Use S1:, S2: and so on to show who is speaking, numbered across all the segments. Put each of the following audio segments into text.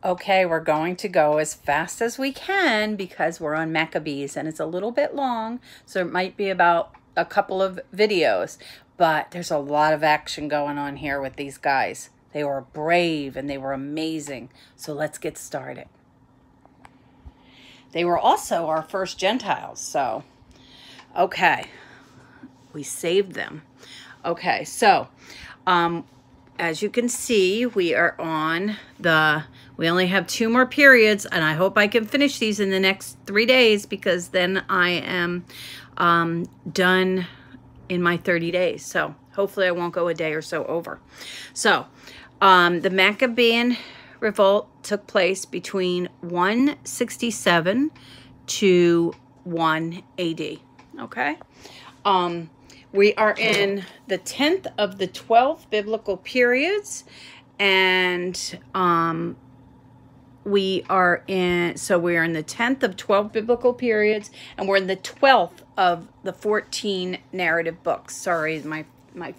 S1: Okay, we're going to go as fast as we can because we're on Maccabees and it's a little bit long, so it might be about a couple of videos, but there's a lot of action going on here with these guys. They were brave and they were amazing, so let's get started. They were also our first Gentiles, so okay, we saved them. Okay, so as you can see, we are on we only have 2 more periods, and I hope I can finish these in the next 3 days because then I am done in my 30 days. So hopefully I won't go a day or so over. So the Maccabean revolt took place between 167 to 1 AD. Okay. We are in the 10th of the 12 biblical periods, and we are in the 10th of 12 biblical periods, and we're in the 12th of the 14 narrative books. Sorry, my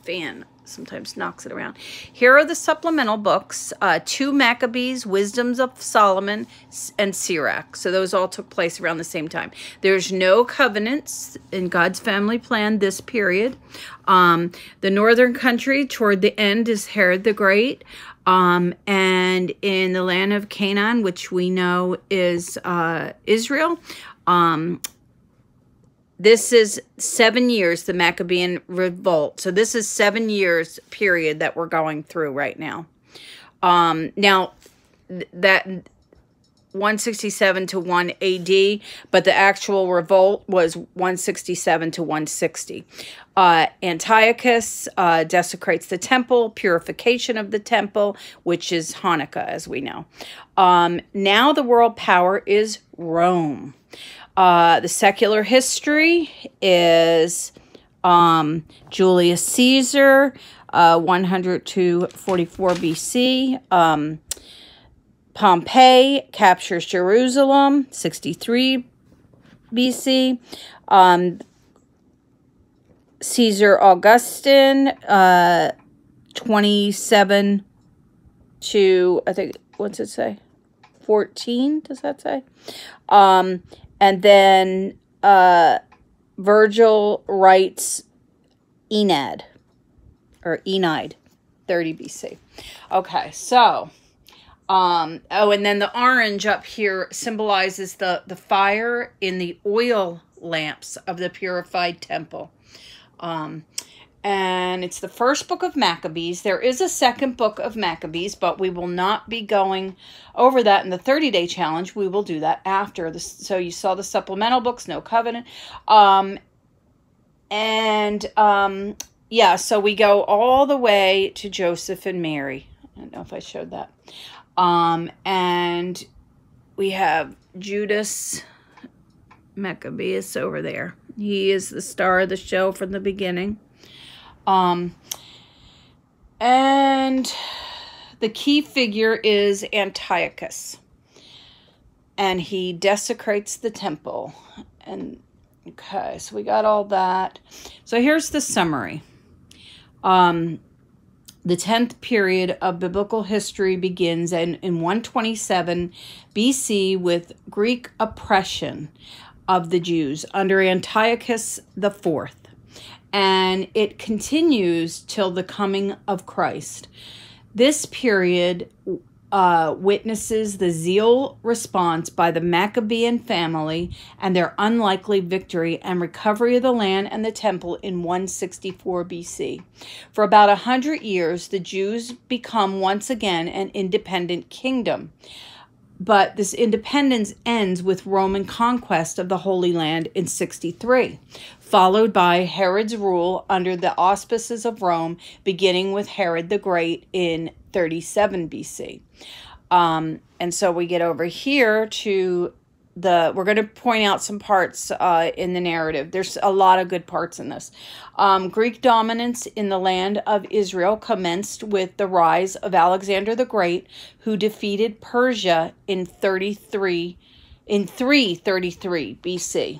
S1: fan sometimes knocks it around. Here are the supplemental books: 2 Maccabees, Wisdoms of Solomon, and Sirach. So those all took place around the same time. There's no covenants in God's family plan this period. The northern country toward the end is Herod the Great. And in the land of Canaan, which we know is Israel, this is 7 years, the Maccabean revolt. So this is 7 years period that we're going through right now. Now, that 167 to 1 AD, but the actual revolt was 167 to 160. Antiochus desecrates the temple, purification of the temple, which is Hanukkah, as we know. Now the world power is Rome. The secular history is Julius Caesar, 100 to 44 BC. Pompey captures Jerusalem, 63 BC. Caesar Augustine, 27 to, I think, what's it say? 14, does that say? And then Virgil writes Aeneid, 30 BC. Okay, so, oh, and then the orange up here symbolizes the fire in the oil lamps of the purified temple. And it's the first book of Maccabees. There is a second book of Maccabees, but we will not be going over that in the 30-day challenge. We will do that after this. So you saw the supplemental books, no covenant. Yeah, so we go all the way to Joseph and Mary. I don't know if I showed that. And we have Judas Maccabeus over there. He is the star of the show from the beginning. And the key figure is Antiochus, and he desecrates the temple. And okay, so we got all that. So here's the summary. The 10th period of biblical history begins in 127 BC with Greek oppression of the Jews under Antiochus IV. And it continues till the coming of Christ. This period witnesses the zeal response by the Maccabean family and their unlikely victory and recovery of the land and the temple in 164 BC. For about 100 years, the Jews become once again an independent kingdom. But this independence ends with Roman conquest of the Holy Land in 63, followed by Herod's rule under the auspices of Rome, beginning with Herod the Great in 37 BC. And so we get over here to we're going to point out some parts in the narrative. There's a lot of good parts in this. Greek dominance in the land of Israel commenced with the rise of Alexander the Great, who defeated Persia in 333 BC.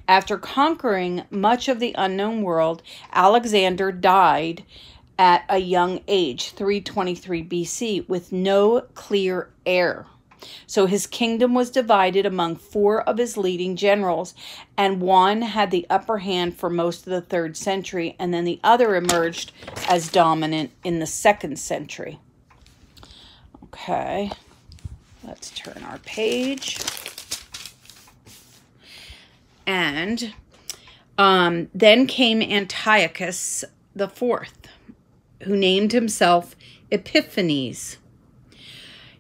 S1: After conquering much of the unknown world, Alexander died at a young age, 323 BC, with no clear heir. So his kingdom was divided among 4 of his leading generals, and one had the upper hand for most of the 3rd century, and then the other emerged as dominant in the 2nd century. Okay, let's turn our page. And then came Antiochus the 4th, who named himself Epiphanes.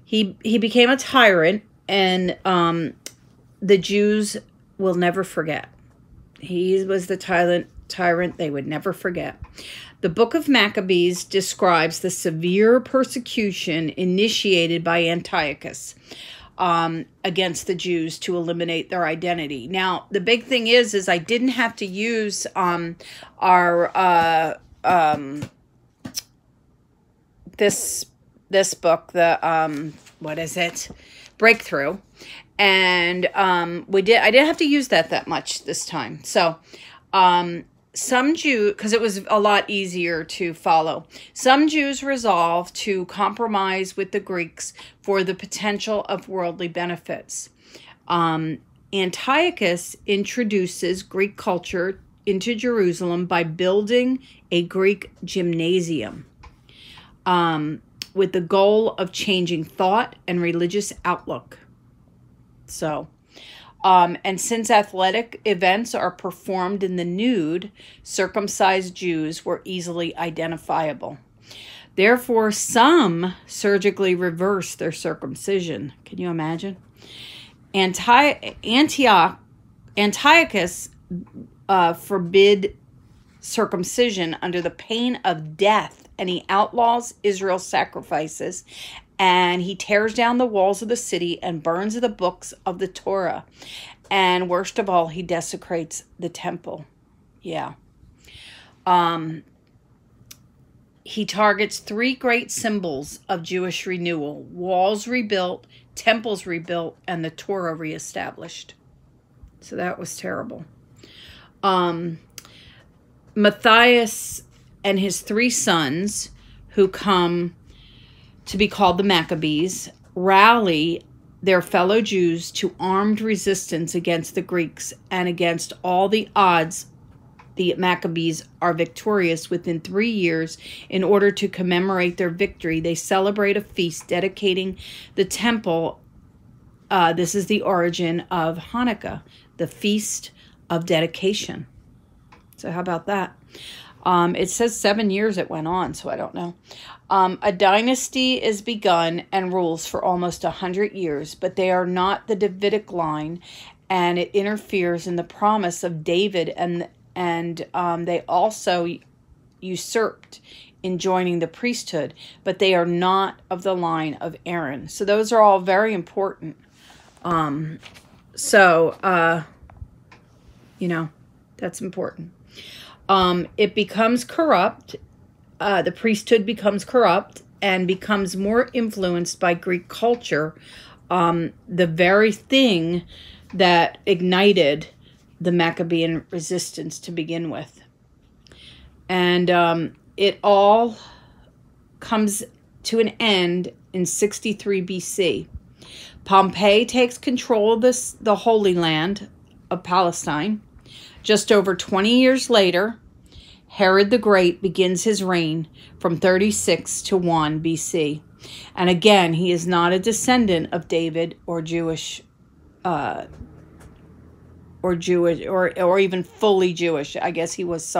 S1: He became a tyrant, and the Jews will never forget. He was the tyrant they would never forget. The book of Maccabees describes the severe persecution initiated by Antiochus against the Jews to eliminate their identity. Now, the big thing is I didn't have to use this book, the what is it? Breakthrough. And I didn't have to use that much this time. So some Jews, because it was a lot easier to follow, some Jews resolved to compromise with the Greeks for the potential of worldly benefits. Antiochus introduces Greek culture into Jerusalem by building a Greek gymnasium with the goal of changing thought and religious outlook. So, and since athletic events are performed in the nude, circumcised Jews were easily identifiable. Therefore, some surgically reversed their circumcision. Can you imagine? Antiochus forbid circumcision under the pain of death, and he outlaws Israel's sacrifices, and he tears down the walls of the city and burns the books of the Torah. And worst of all, he desecrates the temple. Yeah. He targets 3 great symbols of Jewish renewal: walls rebuilt, temples rebuilt, and the Torah reestablished. So that was terrible. Matthias and his 3 sons, who come to be called the Maccabees, rally their fellow Jews to armed resistance against the Greeks, and against all the odds the Maccabees are victorious within 3 years. In order to commemorate their victory, they celebrate a feast dedicating the temple. This is the origin of Hanukkah, the Feast of Dedication. So how about that? It says 7 years it went on, so I don't know. A dynasty is begun and rules for almost 100 years, but they are not the Davidic line, and it interferes in the promise of David, and they also usurped in joining the priesthood, but they are not of the line of Aaron. So those are all very important. That's important. It becomes corrupt. The priesthood becomes corrupt and becomes more influenced by Greek culture, the very thing that ignited the Maccabean resistance to begin with. And it all comes to an end in 63 BC. Pompey takes control of the Holy Land of Palestine. Just over 20 years later, Herod the Great begins his reign from 36 to 1 BC. And again, he is not a descendant of David or Jewish, or even fully Jewish. I guess he was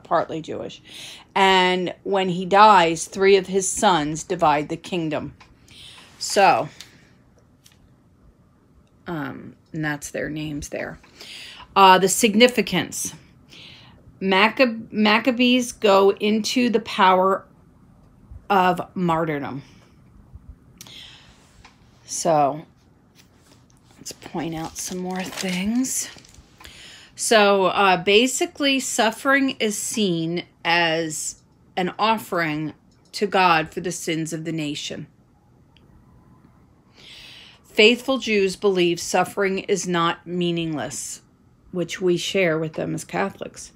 S1: partly Jewish. And when he dies, 3 of his sons divide the kingdom. So, and that's their names there. The significance. Maccabees go into the power of martyrdom. So, let's point out some more things. So, basically, suffering is seen as an offering to God for the sins of the nation. Faithful Jews believe suffering is not meaningless, which we share with them as Catholics.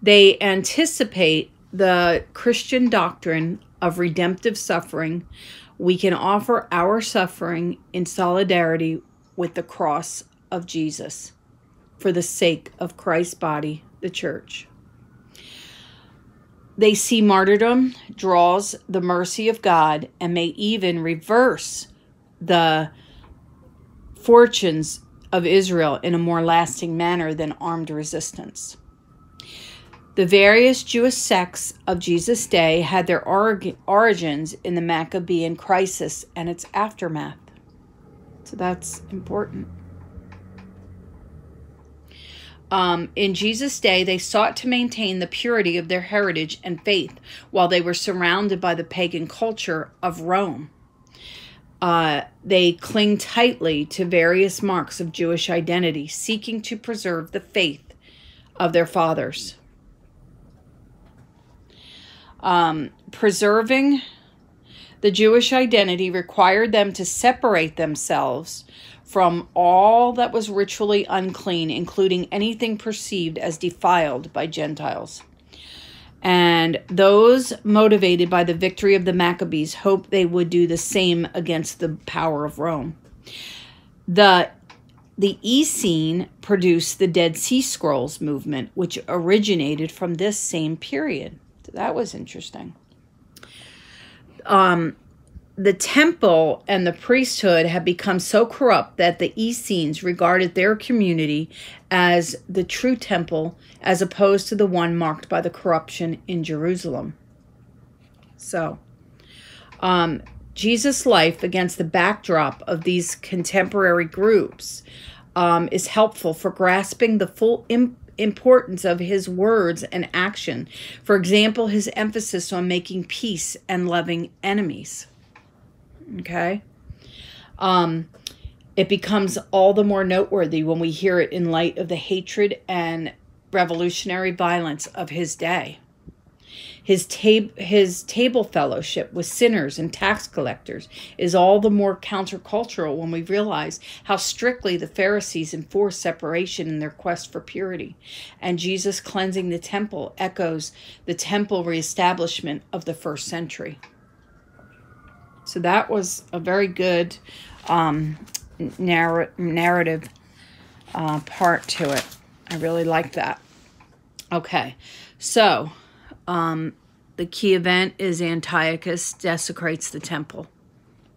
S1: They anticipate the Christian doctrine of redemptive suffering, we can offer our suffering in solidarity with the cross of Jesus for the sake of Christ's body, the church. They see martyrdom draws the mercy of God and may even reverse the fortunes of Israel in a more lasting manner than armed resistance. The various Jewish sects of Jesus' day had their origins in the Maccabean crisis and its aftermath. So that's important. In Jesus' day, they sought to maintain the purity of their heritage and faith while they were surrounded by the pagan culture of Rome. They cling tightly to various marks of Jewish identity, seeking to preserve the faith of their fathers. Preserving the Jewish identity required them to separate themselves from all that was ritually unclean, including anything perceived as defiled by Gentiles. And those motivated by the victory of the Maccabees hoped they would do the same against the power of Rome. The Essene produced the Dead Sea Scrolls movement, which originated from this same period. So that was interesting. The temple and the priesthood had become so corrupt that the Essenes regarded their community as the true temple as opposed to the one marked by the corruption in Jerusalem. So, Jesus' life against the backdrop of these contemporary groups is helpful for grasping the full importance of his words and action. For example, his emphasis on making peace and loving enemies. Okay? It becomes all the more noteworthy when we hear it in light of the hatred and revolutionary violence of his day. His table fellowship with sinners and tax collectors is all the more countercultural when we realize how strictly the Pharisees enforced separation in their quest for purity. And Jesus cleansing the temple echoes the temple reestablishment of the first century. So that was a very good narrative part to it. I really like that. Okay, so the key event is Antiochus desecrates the temple.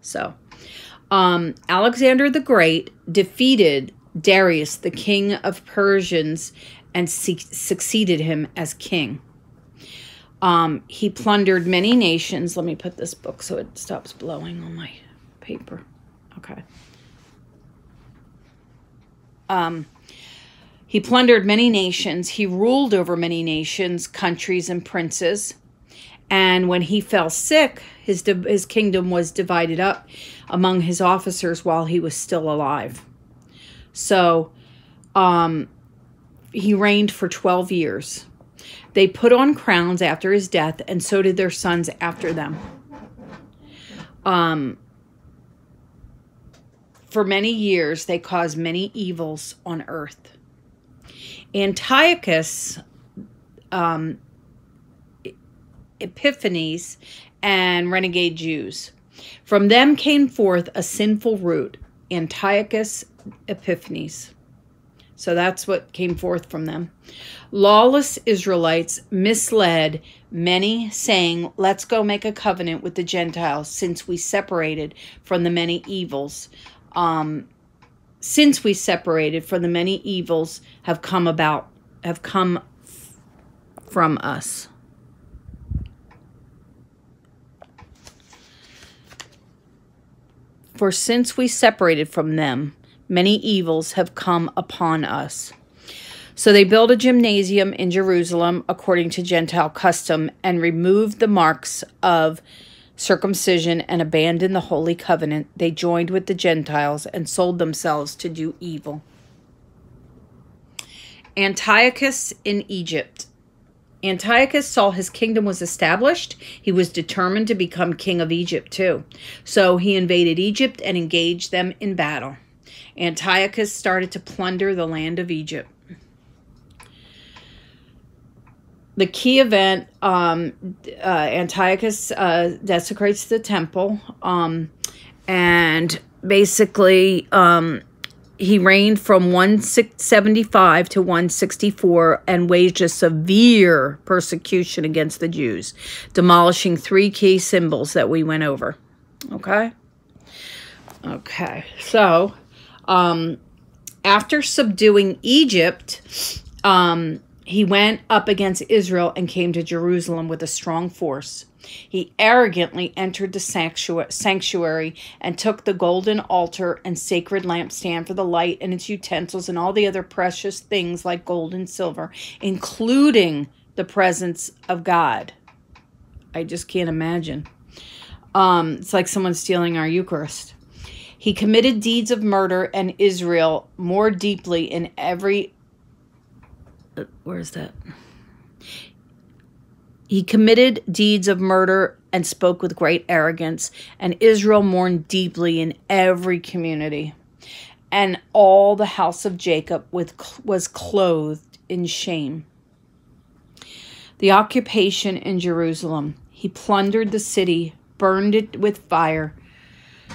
S1: So Alexander the Great defeated Darius, the king of Persians, and succeeded him as king. He plundered many nations. Let me put this book so it stops blowing on my paper. Okay. He plundered many nations. He ruled over many nations, countries, and princes. And when he fell sick, his kingdom was divided up among his officers while he was still alive. So he reigned for 12 years. They put on crowns after his death, and so did their sons after them. For many years, they caused many evils on earth. Antiochus, Epiphanes, and renegade Jews. From them came forth a sinful root, Antiochus Epiphanes. So that's what came forth from them. Lawless Israelites misled many, saying, let's go make a covenant with the Gentiles, since we separated from the many evils. Since we separated from the many evils have come from us. For since we separated from them, many evils have come upon us. So they built a gymnasium in Jerusalem according to Gentile custom and removed the marks of circumcision and abandoned the holy covenant. They joined with the Gentiles and sold themselves to do evil. Antiochus in Egypt. Antiochus saw his kingdom was established. He was determined to become king of Egypt too. So he invaded Egypt and engaged them in battle. Antiochus started to plunder the land of Egypt. the key event, Antiochus desecrates the temple, and basically he reigned from 175 to 164 and waged a severe persecution against the Jews, demolishing 3 key symbols that we went over. Okay? Okay, so after subduing Egypt, he went up against Israel and came to Jerusalem with a strong force. He arrogantly entered the sanctuary and took the golden altar and sacred lampstand for the light and its utensils and all the other precious things like gold and silver, including the presence of God. I just can't imagine. It's like someone stealing our Eucharist. He committed deeds of murder and Israel more deeply in every... Where is that? He committed deeds of murder and spoke with great arrogance, and Israel mourned deeply in every community. And all the house of Jacob was clothed in shame. The occupation in Jerusalem. He plundered the city, burned it with fire,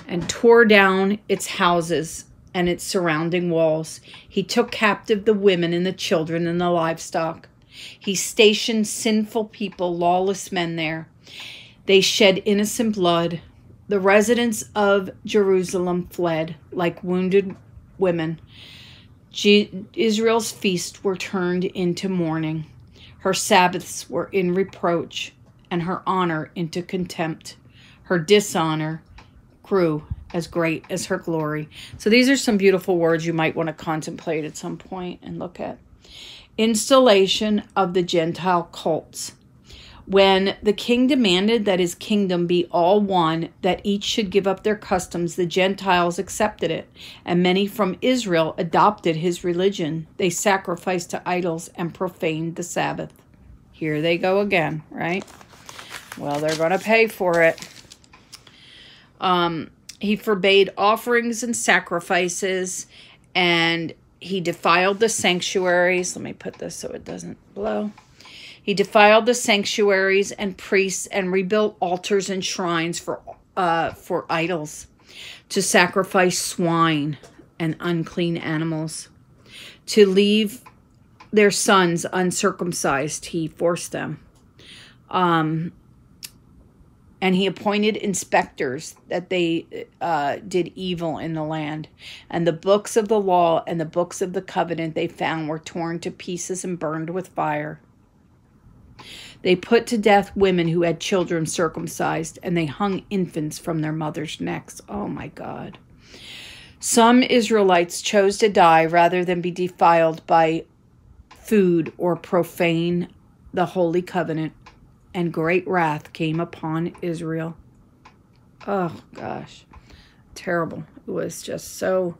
S1: and tore down its houses and its surrounding walls. He took captive the women and the children and the livestock. He stationed sinful people, lawless men there. They shed innocent blood. The residents of Jerusalem fled like wounded women. Israel's feasts were turned into mourning. Her Sabbaths were in reproach, and her honor into contempt. Her dishonor grew as great as her glory. So these are some beautiful words you might want to contemplate at some point and look at. Installation of the Gentile cults. When the king demanded that his kingdom be all one, that each should give up their customs, the Gentiles accepted it, and many from Israel adopted his religion. They sacrificed to idols and profaned the Sabbath. Here they go again, right? Well, they're going to pay for it. He forbade offerings and sacrifices, and he defiled the sanctuaries. Let me put this so it doesn't blow. He defiled the sanctuaries and priests and rebuilt altars and shrines for idols, to sacrifice swine and unclean animals, to leave their sons uncircumcised. He forced them. And he appointed inspectors that they did evil in the land. And the books of the law and the books of the covenant they found were torn to pieces and burned with fire. They put to death women who had children circumcised, and they hung infants from their mothers' necks. Oh my God. Some Israelites chose to die rather than be defiled by food or profane the holy covenant. And great wrath came upon Israel. Oh, gosh. Terrible. It was just so...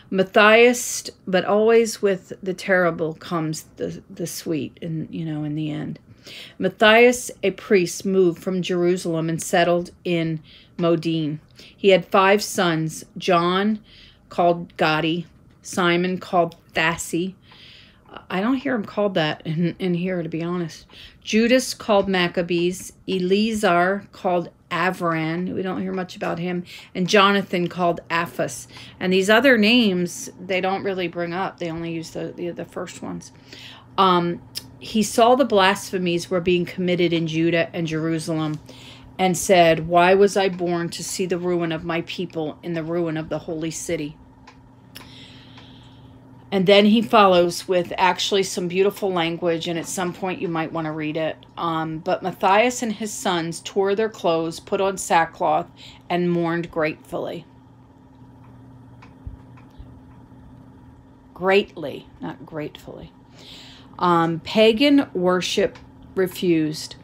S1: Matthias, but always with the terrible comes the sweet, in the end. Matthias, a priest, moved from Jerusalem and settled in Modin. He had 5 sons, John, called Gadi, Simon, called Thassi. I don't hear him called that in here, to be honest. Judas, called Maccabees. Eleazar, called Avran. We don't hear much about him. And Jonathan, called Aphas. And these other names, they don't really bring up. They only use the first ones. He saw the blasphemies were being committed in Judah and Jerusalem and said, "Why was I born to see the ruin of my people in the ruin of the holy city?" And then he follows with actually some beautiful language, and at some point you might want to read it. But Matthias and his sons tore their clothes, put on sackcloth, and mourned gratefully. Greatly, not gratefully. Pagan worship refused.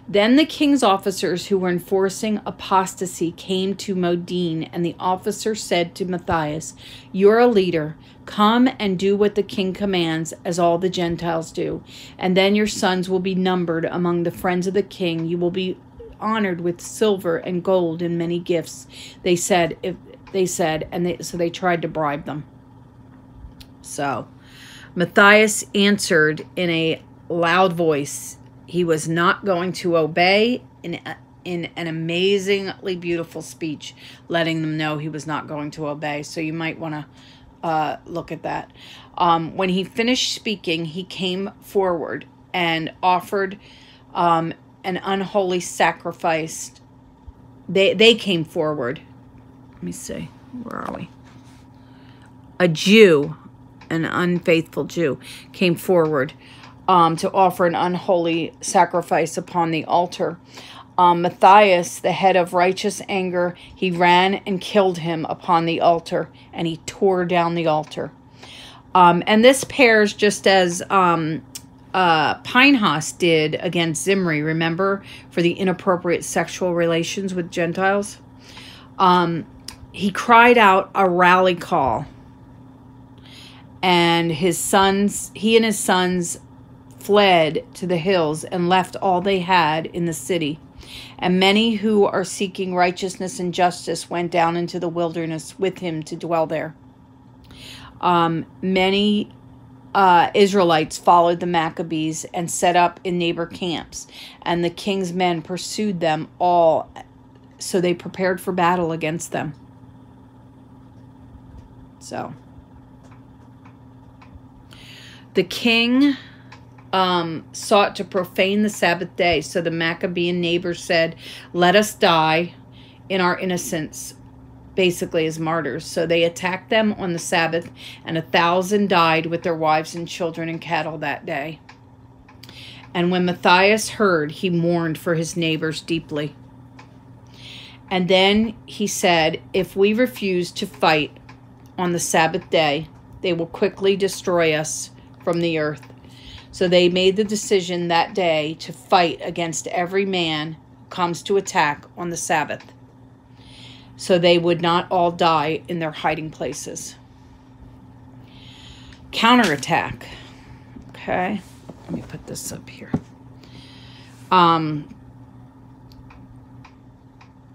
S1: Then the king's officers who were enforcing apostasy came to Modin, and the officer said to Matthias, "You're a leader. Come and do what the king commands, as all the Gentiles do. And then your sons will be numbered among the friends of the king. You will be honored with silver and gold and many gifts." They said, so they tried to bribe them. So Matthias answered in a loud voice. He was not going to obey in an amazingly beautiful speech, letting them know he was not going to obey. So you might want to look at that. When he finished speaking, he came forward and offered an unholy sacrifice. They came forward. Let me see. Where are we? A Jew, an unfaithful Jew, came forward to offer an unholy sacrifice upon the altar. Matthias, the head of righteous anger, he ran and killed him upon the altar, and he tore down the altar. And this pairs just as Pinehas did against Zimri, remember, for the inappropriate sexual relations with Gentiles. He cried out a rally call, and he and his sons fled to the hills and left all they had in the city. And many who are seeking righteousness and justice went down into the wilderness with him to dwell there. Many Israelites followed the Maccabees and set up in neighbor camps, and the king's men pursued them all, so they prepared for battle against them. So the king sought to profane the Sabbath day. So the Maccabean neighbors said, "Let us die in our innocence," basically as martyrs. So they attacked them on the Sabbath, and 1,000 died with their wives and children and cattle that day. And when Matthias heard, he mourned for his neighbors deeply. And then he said, "If we refuse to fight on the Sabbath day, they will quickly destroy us from the earth." So they made the decision that day to fight against every man who comes to attack on the Sabbath, so they would not all die in their hiding places. Counterattack. Okay, let me put this up here.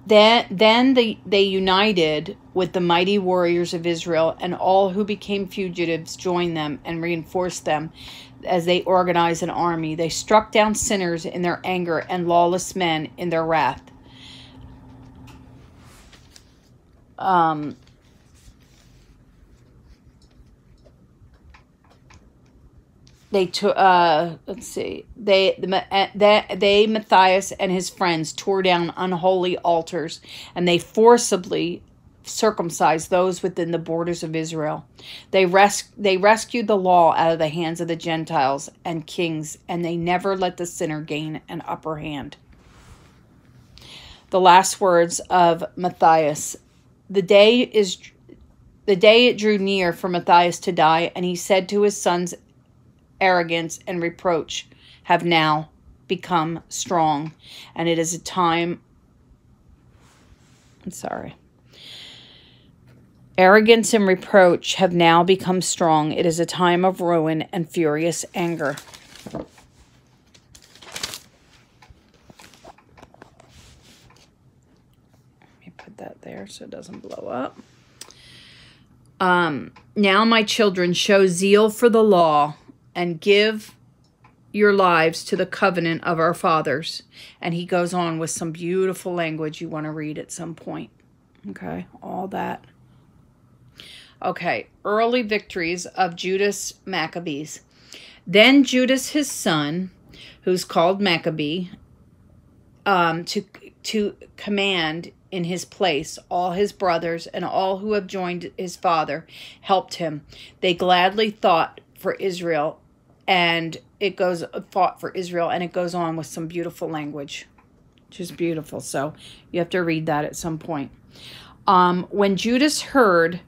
S1: Then they united with the mighty warriors of Israel, and all who became fugitives joined them and reinforced them as they organized an army. They struck down sinners in their anger and lawless men in their wrath. They took, let's see, Matthias and his friends tore down unholy altars, and they forcibly circumcised those within the borders of Israel. They rescued the law out of the hands of the Gentiles and kings, and they never let the sinner gain an upper hand. The last words of Matthias. The day it drew near for Matthias to die, and he said to his sons, "Arrogance and reproach have now become strong, and it is a time..." Arrogance and reproach have now become strong. It is a time of ruin and furious anger. Let me put that there so it doesn't blow up. Now, my children, show zeal for the law and give your lives to the covenant of our fathers. And he goes on with some beautiful language you want to read at some point. Okay, all that. Okay, early victories of Judas Maccabees. Then Judas, his son, who's called Maccabee, to command in his place. All his brothers and all who have joined his father helped him. They gladly fought for Israel, and it goes on with some beautiful language, just beautiful. So you have to read that at some point. When Judas heard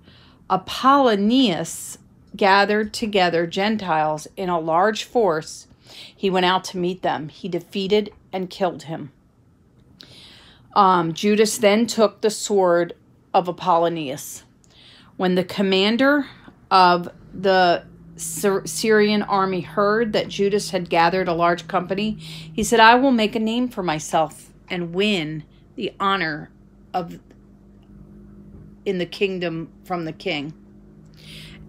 S1: Apollonius gathered together Gentiles in a large force, he went out to meet them. He defeated and killed him. Judas then took the sword of Apollonius. When the commander of the Syrian army heard that Judas had gathered a large company, he said, "I will make a name for myself and win the honor in the kingdom from the king."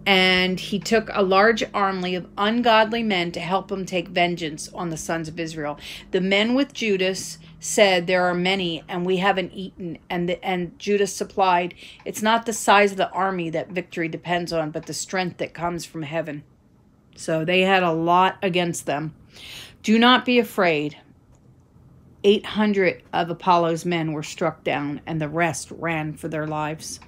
S1: And he took a large army of ungodly men to help him take vengeance on the sons of Israel. The men with Judas said, there are many, and we haven't eaten. And Judas supplied, it's not the size of the army that victory depends on, but the strength that comes from heaven. So they had a lot against them. Do not be afraid. 800 of Apollo's men were struck down, and the rest ran for their lives.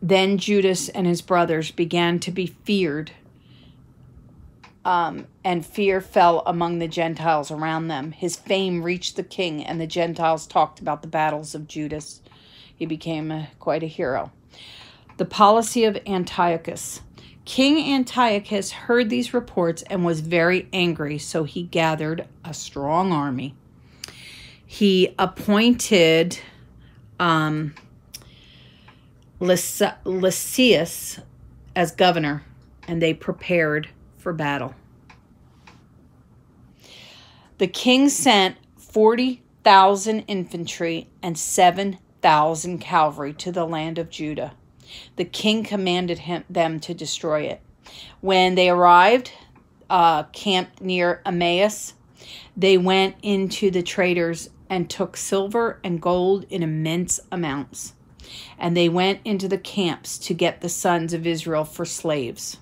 S1: Then Judas and his brothers began to be feared, and fear fell among the Gentiles around them. His fame reached the king, and the Gentiles talked about the battles of Judas. He became quite a hero. The policy of Antiochus. King Antiochus heard these reports and was very angry, so he gathered a strong army. He appointed Lysias as governor, and they prepared for battle. The king sent 40,000 infantry and 7,000 cavalry to the land of Judah. The king commanded them to destroy it. When they arrived, camped near Emmaus, they went into the traders and took silver and gold in immense amounts. And they went into the camps to get the sons of Israel for slaves.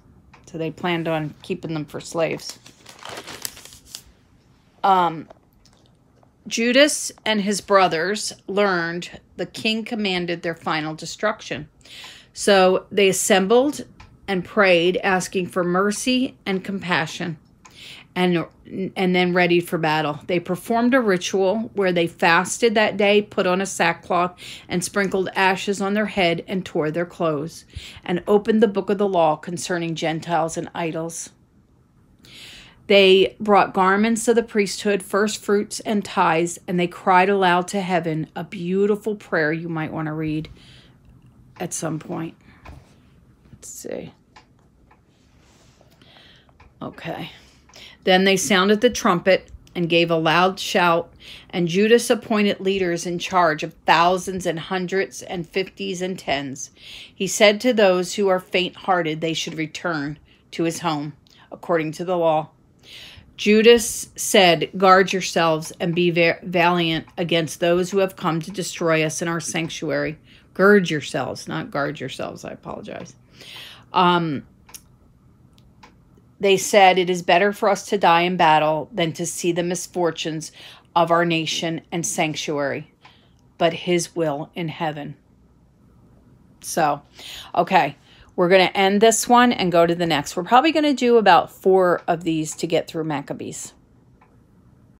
S1: So they planned on keeping them for slaves. Judas and his brothers learned the king commanded their final destruction. So they assembled and prayed, asking for mercy and compassion, and then ready for battle. They performed a ritual where they fasted that day, put on a sackcloth, and sprinkled ashes on their head and tore their clothes, and opened the book of the law concerning Gentiles and idols. They brought garments of the priesthood, first fruits, and tithes, and they cried aloud to heaven, a beautiful prayer you might want to read at some point. Let's see. Okay. Then they sounded the trumpet and gave a loud shout, and Judas appointed leaders in charge of thousands and hundreds and fifties and tens. He said to those who are faint-hearted they should return to his home, according to the law. Judas said, guard yourselves and be valiant against those who have come to destroy us in our sanctuary. Gird yourselves, not guard yourselves. I apologize. They said, it is better for us to die in battle than to see the misfortunes of our nation and sanctuary, but his will in heaven. So, okay, we're going to end this one and go to the next. We're probably going to do about 4 of these to get through Maccabees.